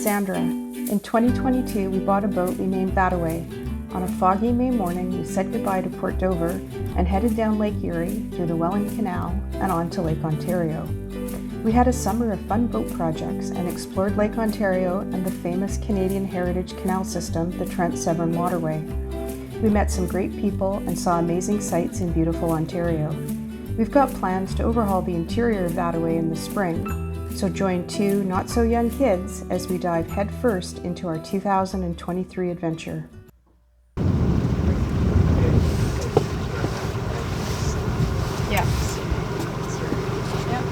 Sandra. In 2022, we bought a boat we named Bataway. On a foggy May morning, we said goodbye to Port Dover and headed down Lake Erie through the Welland Canal and on to Lake Ontario. We had a summer of fun boat projects and explored Lake Ontario and the famous Canadian Heritage Canal System, the Trent-Severn Waterway. We met some great people and saw amazing sights in beautiful Ontario. We've got plans to overhaul the interior of Bataway in the spring, so join two not-so-young kids as we dive headfirst into our 2023 adventure. Yeah. Yep.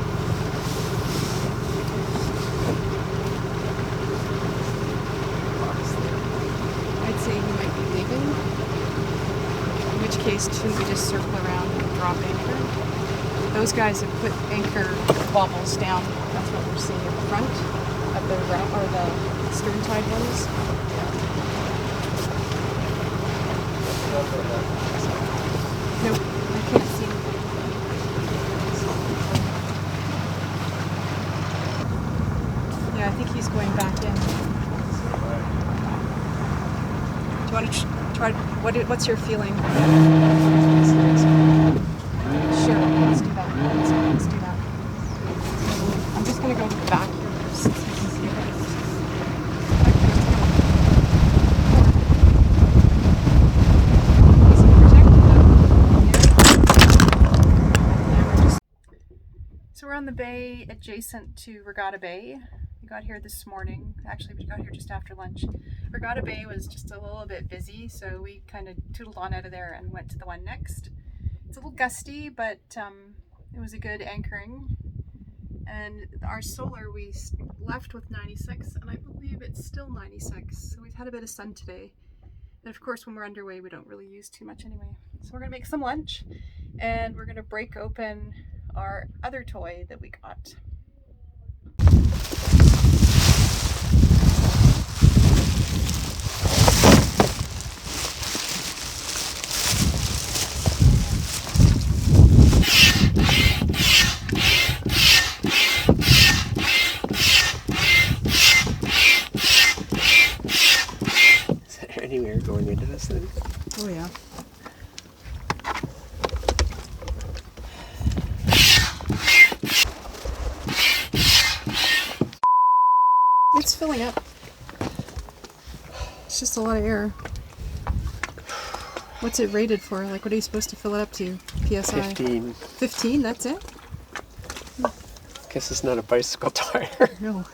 I'd say we might be leaving, in which case shouldn't we just circle around and drop anchor? Those guys have put anchor wobbles down. That's what we're seeing at the front of the or the stern tide ones. Nope, I can't see anything. Yeah, I think he's going back in. Do you want to try? What's your feeling? Sure, let's do that. Let's do that. I'm just going to go to the back here first so you can see it. Is it protected? So we're on the bay adjacent to Regatta Bay. We got here this morning. Actually, we got here just after lunch. Regatta Bay was just a little bit busy, so we kind of tootled on out of there and went to the one next. It's a little gusty, but it was a good anchoring. And our solar, we left with 96, and I believe it's still 96. So we've had a bit of sun today. And of course, when we're underway, we don't really use too much anyway. So we're gonna make some lunch, and we're gonna break open our other toy that we got. Anywhere going into this thing? Oh yeah. It's filling up. It's just a lot of air. What's it rated for? Like, what are you supposed to fill it up to? PSI? 15. 15? That's it? Guess it's not a bicycle tire. No.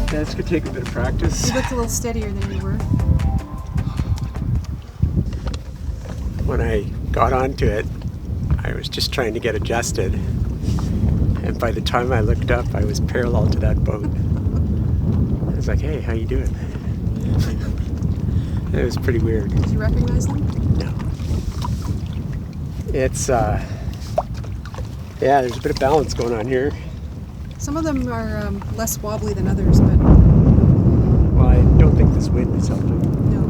This could take a bit of practice. You looked a little steadier than you were. When I got onto it, I was just trying to get adjusted. And by the time I looked up, I was parallel to that boat. I was like, hey, how you doing? It was pretty weird. Did you recognize them? No. It's, yeah, there's a bit of balance going on here. Some of them are less wobbly than others, but... Well, I don't think this wind is helping. No.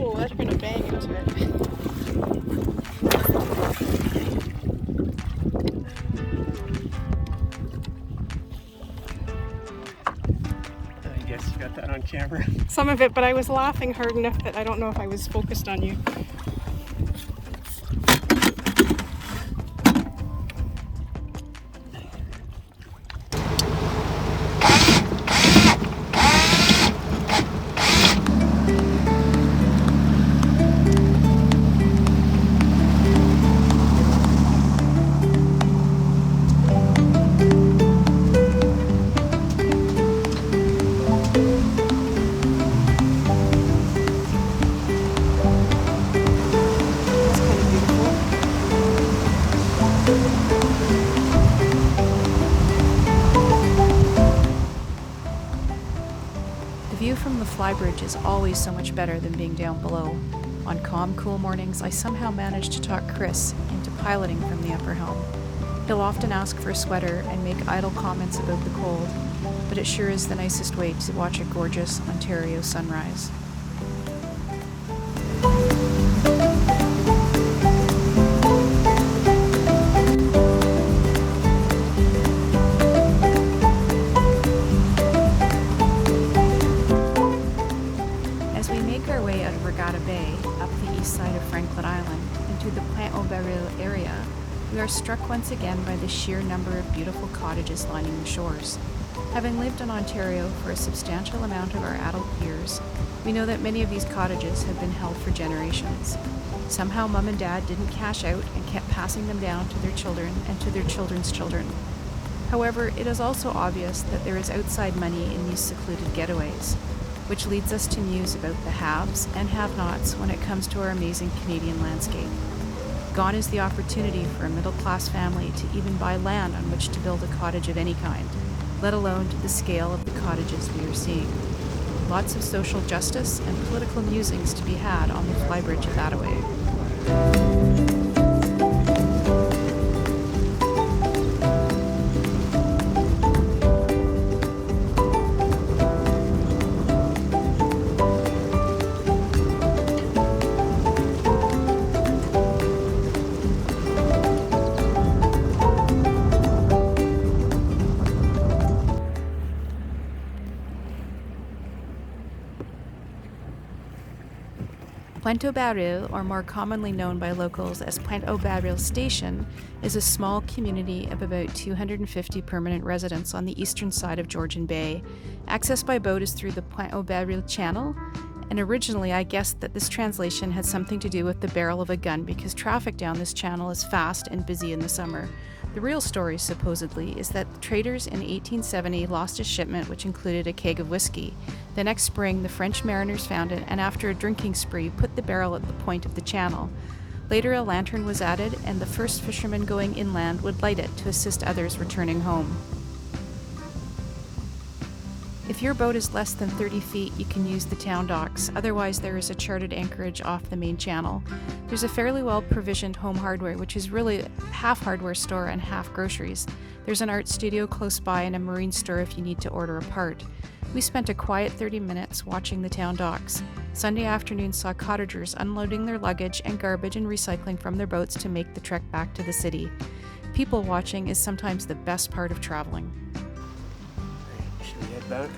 Oh, that's going to bang into it. I guess you got that on camera. Some of it, but I was laughing hard enough that I don't know if I was focused on you. view from the flybridge is always so much better than being down below. On calm, cool mornings, I somehow manage to talk Chris into piloting from the upper helm. He'll often ask for a sweater and make idle comments about the cold, but it sure is the nicest way to watch a gorgeous Ontario sunrise. As we make our way out of Regatta Bay, up the east side of Franklin Island, into the Pointe area, we are struck once again by the sheer number of beautiful cottages lining the shores. Having lived in Ontario for a substantial amount of our adult years, we know that many of these cottages have been held for generations. Somehow Mum and Dad didn't cash out and kept passing them down to their children and to their children's children. However, it is also obvious that there is outside money in these secluded getaways, which leads us to muse about the haves and have-nots when it comes to our amazing Canadian landscape. Gone is the opportunity for a middle-class family to even buy land on which to build a cottage of any kind, let alone to the scale of the cottages we are seeing. Lots of social justice and political musings to be had on the flybridge of Attaway. Pointe Baril, or more commonly known by locals as Pointe Baril Station, is a small community of about 250 permanent residents on the eastern side of Georgian Bay. Access by boat is through the Pointe Baril Channel, and originally I guessed that this translation had something to do with the barrel of a gun because traffic down this channel is fast and busy in the summer. The real story, supposedly, is that traders in 1870 lost a shipment which included a keg of whiskey. The next spring, the French mariners found it, and after a drinking spree, put the barrel at the point of the channel. Later, a lantern was added, and the first fishermen going inland would light it to assist others returning home. If your boat is less than 30 feet, you can use the town docks. Otherwise, there is a chartered anchorage off the main channel. There's a fairly well-provisioned home hardware, which is really half hardware store and half groceries. There's an art studio close by and a marine store if you need to order a part. We spent a quiet 30 minutes watching the town docks. Sunday afternoon saw cottagers unloading their luggage and garbage and recycling from their boats to make the trek back to the city. People watching is sometimes the best part of traveling. Should we head back?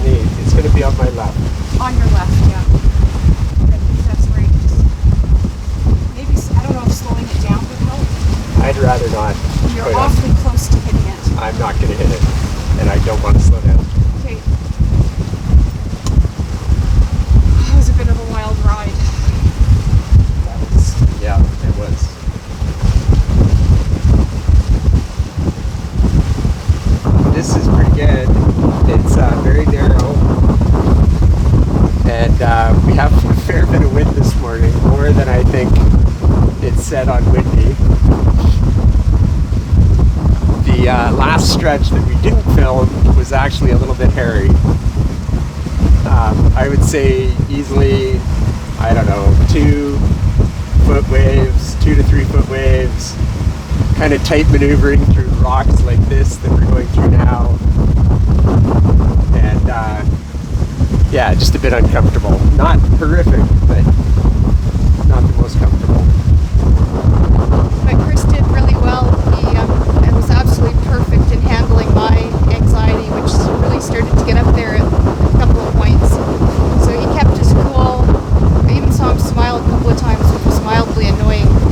It's going to be on my left. On your left, yeah. I think that's great. Maybe, I don't know if slowing it down would help. I'd rather not. You're awfully close to hitting it. I'm not going to hit it, and I don't want to slow down. Okay. That was a bit of a wild ride. Yeah, it was. This is pretty good. It's very narrow, and we have a fair bit of wind this morning, more than I think it's said on windy. The last stretch that we didn't film was actually a little bit hairy. I would say easily, I don't know, 2 foot waves, 2 to 3 foot waves, kind of tight maneuvering through rocks like this that we're going through now. And yeah, just a bit uncomfortable. Not horrific, but not the most comfortable. But Chris did really well. He was absolutely perfect in handling my anxiety, which really started to get up there at a couple of points. So he kept us cool. I even saw him smile a couple of times, which was mildly annoying.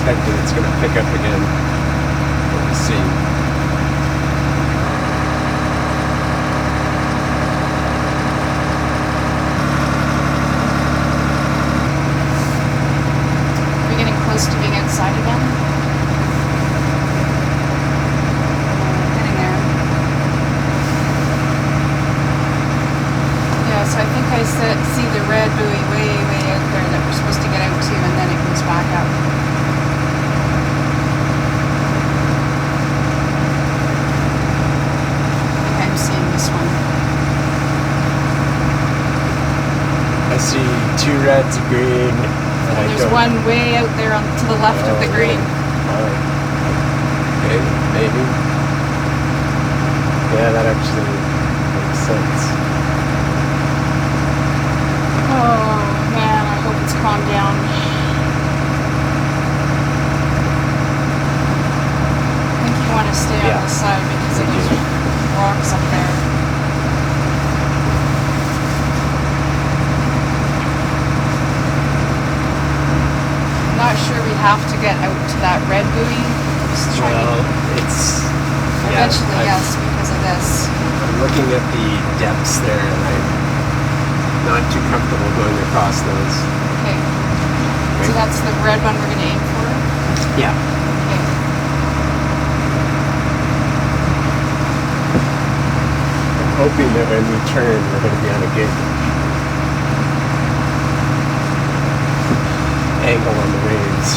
expecting it's going to pick up again. We'll see. Are we getting close to being outside again? Getting there. Yeah, so I think I see the red buoy way out there that we're supposed to get out to, and then it goes back up. I think I'm seeing this one. I see 2 reds, a green, And there's one way out there to the left of the green. Okay, maybe. Yeah, that actually makes sense. Oh man, I hope it's calmed down. I think you want to stay on this side because of those rocks up there. I'm not sure we have to get out to that red buoy. Just trying it's... eventually, yes, because of this. I'm looking at the depths there and I'm not too comfortable going across those. Okay. So that's the red one we're going to aim for? Yeah. Okay. I'm hoping that when we turn, we're going to be on a good angle on the waves.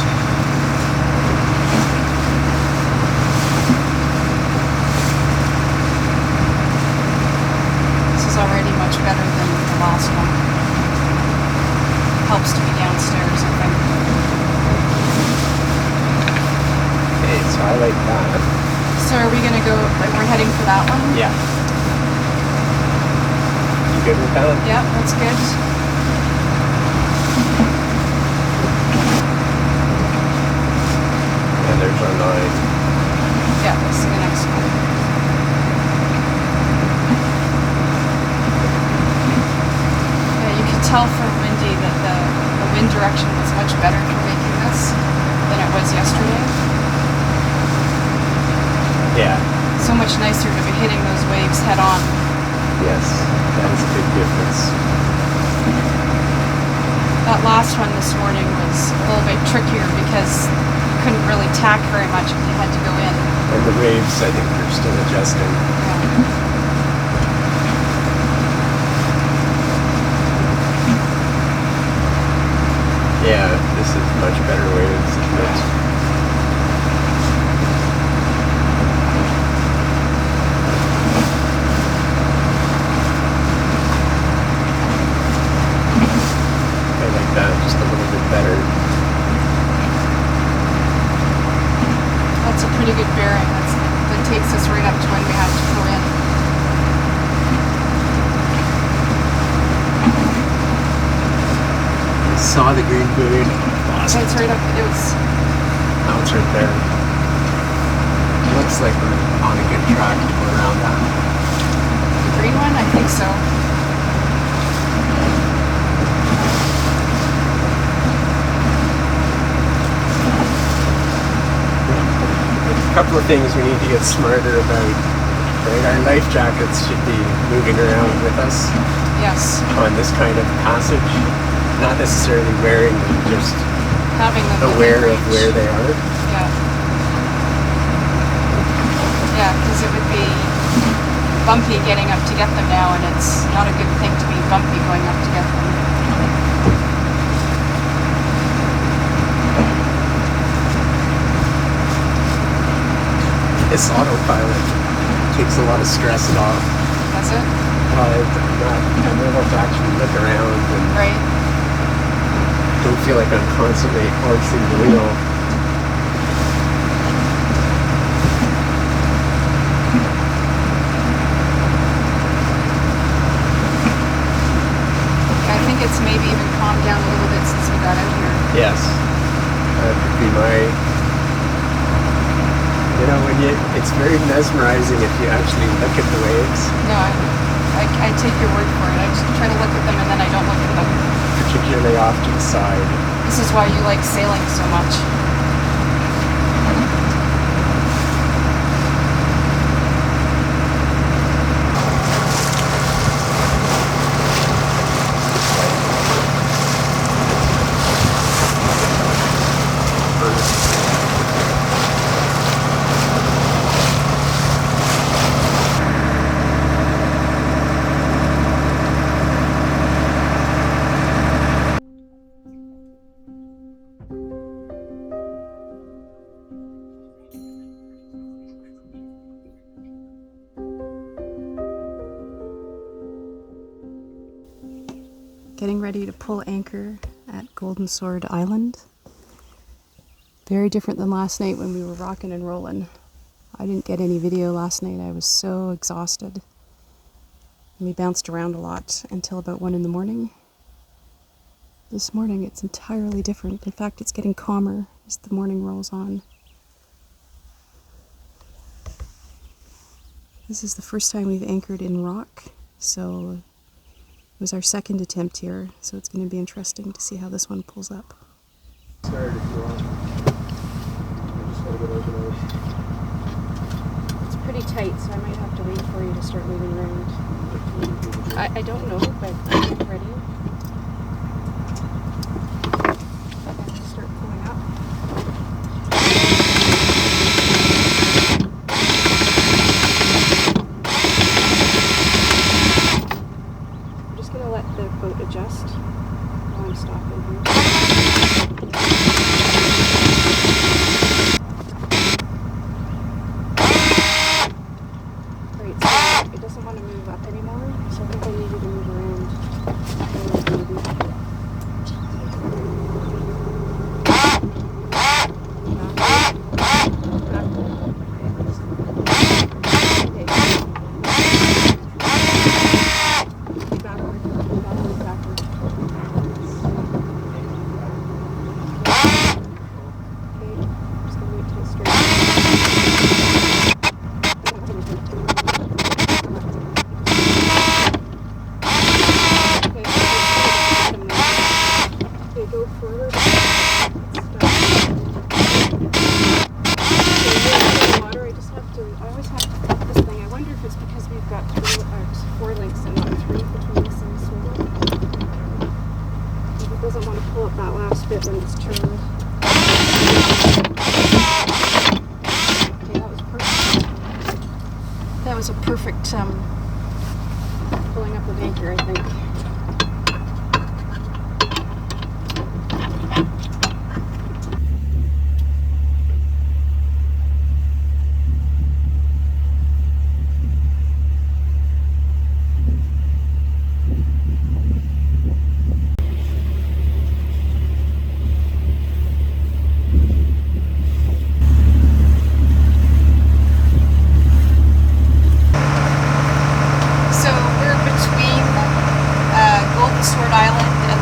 This is already much better than the last one. Helps to be downstairs, I think. Okay, so I like that. So are we going to go, like we're heading for that one? Yeah. You good with that? Yeah, that's good. Yeah, there's our line. Yeah, let's see the next one. Yeah, you can tell from Windy that the wind direction was much better for making this than it was yesterday. Yeah. So much nicer to be hitting those waves head on. Yes, that is a big difference. That last one this morning was a little bit trickier because you couldn't really tack very much if you had to go in. And the waves, I think, are still adjusting. Yeah, this is much better waves, isn't it? I like that just a little bit better. That's a pretty good bearing. That takes us right up to when we have to go in. I saw the green buoy. So it's right up, Now it's right there. Looks like we're on a good track to go around that. the green one? I think so. A couple of things we need to get smarter about. Right? Our life jackets should be moving around with us Yes. on this kind of passage. Not necessarily wearing them, just Having them aware within of reach. where they are. Yeah. Yeah, because it would be bumpy getting up to get them now, and it's not a good thing to be bumpy going up to get them. This autopilot takes a lot of stress off. Does it? I'm able to actually look around and Right. don't feel like I'm constantly horsing the wheel. I think it's maybe even calmed down a little bit since we got out here. Yes, that would be my. You know, it's very mesmerizing if you actually look at the waves, No, I take your word for it. I just try to look at them and then I don't look at them. particularly off to the side. This is why you like sailing so much. ready to pull anchor at Golden Sword Island. Very different than last night when we were rocking and rolling. I didn't get any video last night. I was so exhausted. We bounced around a lot until about 1 in the morning. This morning it's entirely different. In fact, it's getting calmer as the morning rolls on. This is the first time we've anchored in rock, so it was our second attempt here, so it's going to be interesting to see how this one pulls up. Sorry to go on. I just gotta get over those. It's pretty tight, so I might have to wait for you to start moving around. I don't know, but I'm ready. Start pulling up. I'm just going to let the boat adjust while I'm stopping here. Right, so it doesn't want to move up anymore, so I think I need you to move around. That was a perfect pulling up with anchor, I think.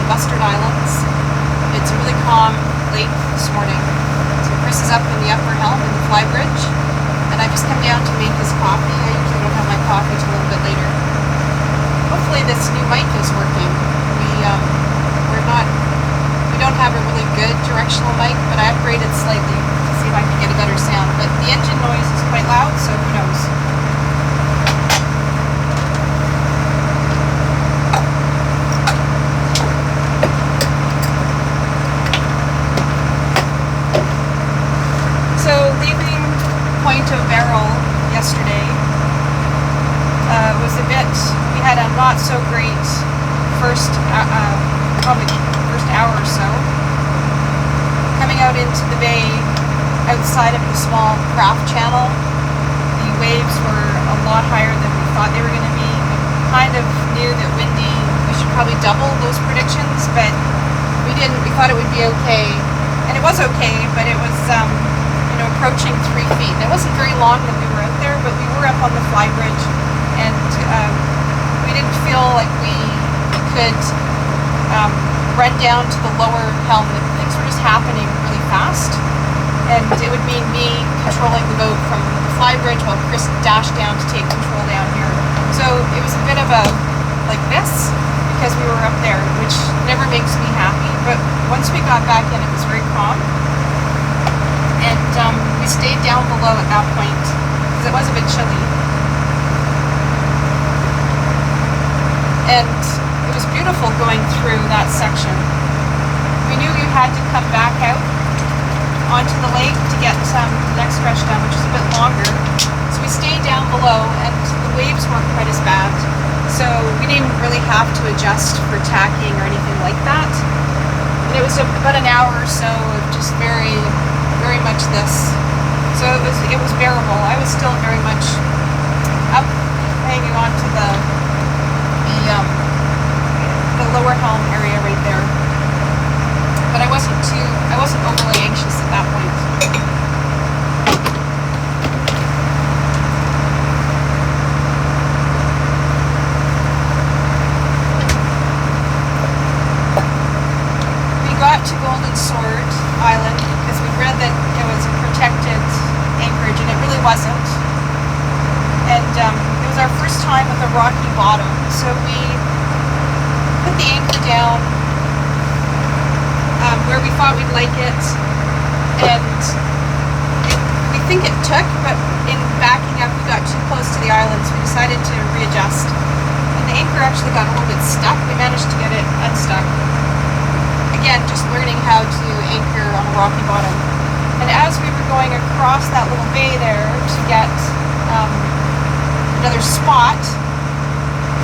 Bustard Islands. It's a really calm lake this morning. So Chris is up in the upper helm in the fly bridge, and I just come down to make his coffee. I usually don't have my coffee till a little bit later. Hopefully this new mic is working. We don't have a really good directional mic, but I upgraded slightly to see if I can get a better sound. But the engine noise is quite loud, so who knows? So leaving Pointe of Baril yesterday was a bit, we had a not so great probably first hour or so. Coming out into the bay outside of the small craft channel, the waves were a lot higher than we thought they were going to be. We kind of knew that windy, we should probably double those predictions, but we didn't. We thought it would be okay, and it was okay, but it was approaching 3 feet. And it wasn't very long that we were out there, but we were up on the fly bridge, and we didn't feel like we could run down to the lower helm. Things were just happening really fast, and it would mean me controlling the boat from the fly bridge while Chris dashed down to take control down here. So it was a bit of a like this because we were up there, which never makes me happy. But once we got back in, it was very calm. And we stayed down below at that point because it was a bit chilly. And it was beautiful going through that section. We knew we had to come back out onto the lake to get the next stretch done, which is a bit longer. So we stayed down below, and the waves weren't quite as bad. So we didn't really have to adjust for tacking or anything like that. And it was about an hour or so of just very much this. So it was bearable. I was still very much up, hanging on to the lower helm area got to Golden Sword Island because we read that it was a protected anchorage, and it really wasn't. And it was our first time with a rocky bottom, so we put the anchor down where we thought we'd like it, and we think it took, but in backing up we got too close to the island, so we decided to readjust. And the anchor actually got a little bit stuck. We managed to get it unstuck. Again, just learning how to anchor on a rocky bottom. And as we were going across that little bay there to get another spot,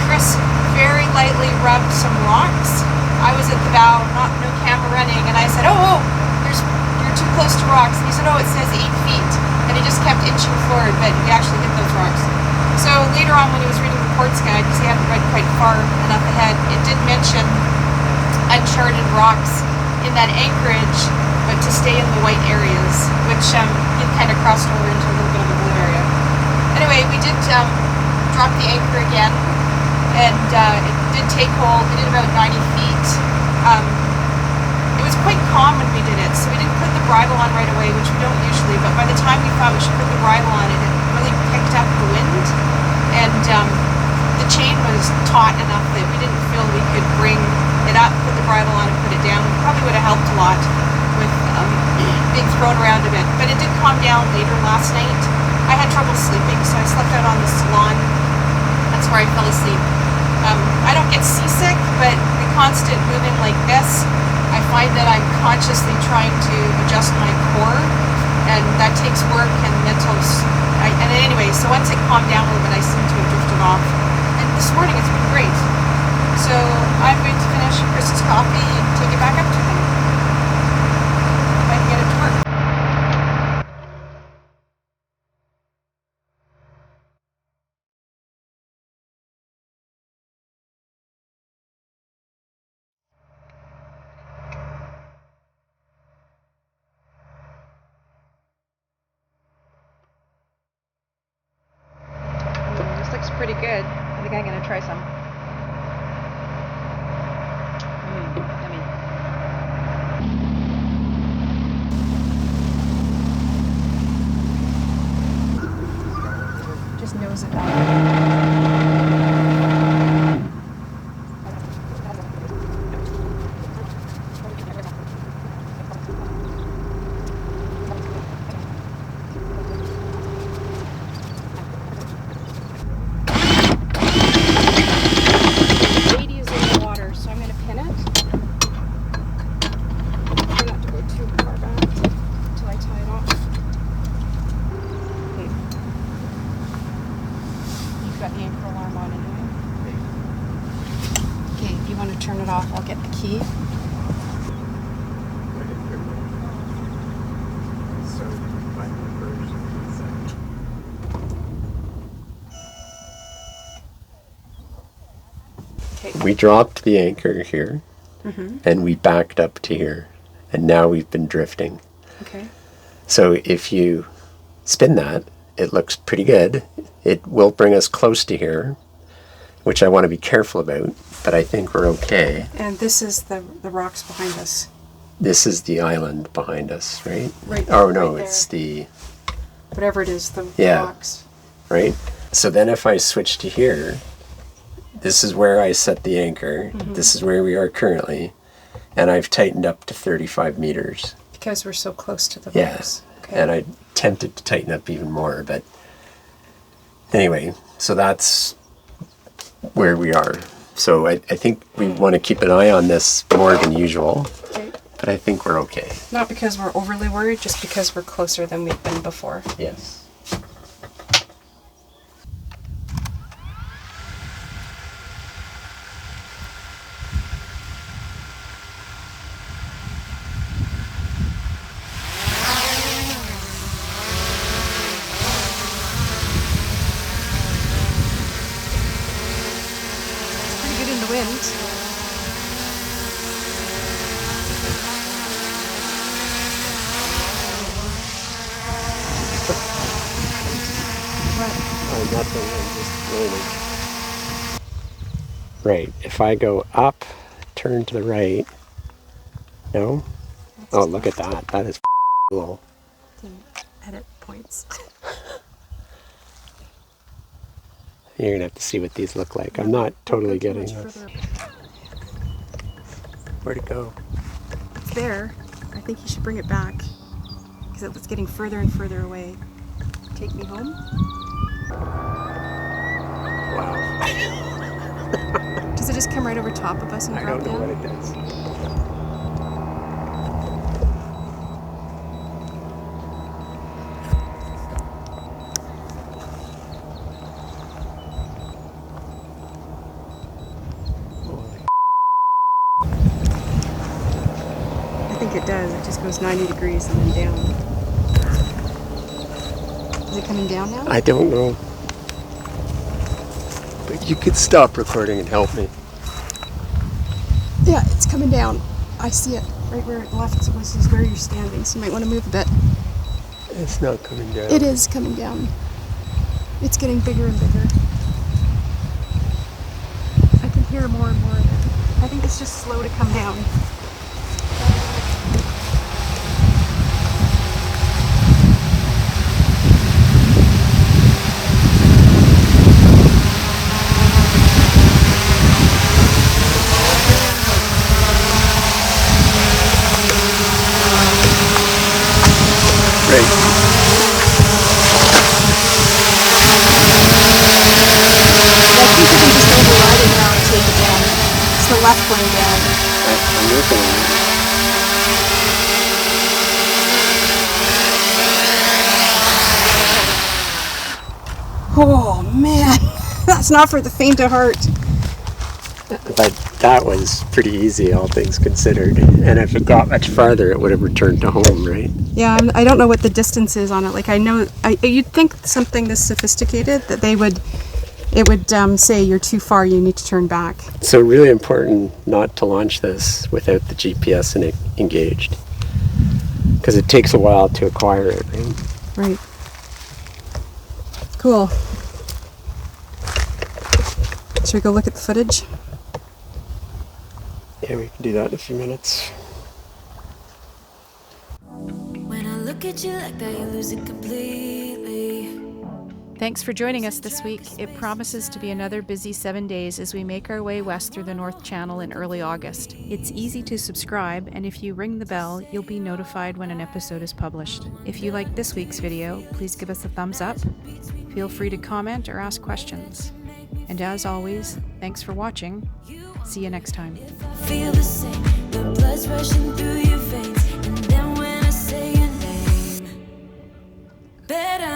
Chris very lightly rubbed some rocks. I was at the bow, no camera running, and I said, oh, you're too close to rocks. And he said, oh, it says 8 feet. And he just kept inching forward, but we actually hit those rocks. So later on when he was reading the ports guide, because he hadn't read quite far enough ahead, it did mention uncharted rocks in that anchorage, but to stay in the white areas, which he kind of crossed over into a little bit of a blue area. Anyway, we did drop the anchor again, and it did take hold. We did about 90 feet. It was quite calm when we did it, so we didn't put the bridle on right away, which we don't usually, but by the time we thought we should put the bridle on, it really picked up the wind, and the chain was taut enough that we didn't feel we could bring it up, put the bridle on, and put it down. It probably would have helped a lot with being thrown around a bit, but it did calm down later last night. I had trouble sleeping, so I slept out on the salon. That's where I fell asleep. I don't get seasick, but the constant moving like this, I find that I'm consciously trying to adjust my core, and that takes work and mental. And anyway, so once it calmed down a little bit, I seem to have drifted off. And this morning it's been great. So I'm going to finish Chris's coffee and take it back up to him if I can get it to work. This looks pretty good. I think I'm going to try some. Yummy. Just nose it down. Turn it off, I'll get the key. Okay. We dropped the anchor here, and we backed up to here, and now we've been drifting. Okay. So if you spin that, it looks pretty good. It will bring us close to here, which I want to be careful about, but I think we're okay. And this is the rocks behind us. This is the island behind us, right? Right. Oh no, right it's the... whatever it is, the rocks. Right? So then if I switch to here, this is where I set the anchor. This is where we are currently. And I've tightened up to 35 meters. Because we're so close to the rocks. Yes. Okay. And I tempted to tighten up even more, but anyway, so that's where we are. So I think we want to keep an eye on this more than usual, but I think we're okay. Not because we're overly worried, just because we're closer than we've been before. Yes. Right, if I go up, turn to the right, No? Oh, look at that. That is cool. Edit points. You're going to have to see what these look like. I'm not totally getting this. Where'd it go? It's there. I think you should bring it back because it was getting further and further away. Take me home? Wow. Does it just come right over top of us and I drop don't know down? what it does. I think it does. It just goes 90 degrees and then down. Is it coming down now? I don't know. But you could stop recording and help me. Yeah, it's coming down. I see it right where it left was is where you're standing, so you might want to move a bit. It's not coming down. It is coming down. It's getting bigger and bigger. I can hear more and more of it. I think it's just slow to come down. Great. I think you can just override it now and take it down. It's the left one down. I'm working on it. Oh man, that's not for the faint of heart. But that was pretty easy, all things considered. And if it got much farther, it would have returned to home, right? Yeah, I don't know what the distance is on it. Like I know, you'd think something this sophisticated that it would say you're too far, you need to turn back. So really important not to launch this without the GPS engaged. Because it takes a while to acquire it, right? Right. Cool. Should we go look at the footage? Yeah, we can do that in a few minutes. When I look at you like that, you lose it completely. Thanks for joining us this week. It promises to be another busy 7 days as we make our way west through the North Channel in early August. It's easy to subscribe, and if you ring the bell, you'll be notified when an episode is published. If you liked this week's video, please give us a thumbs up. Feel free to comment or ask questions. And as always, thanks for watching. See you next time. Feel the same, the blood's rushing through your veins, and then when I say your name, better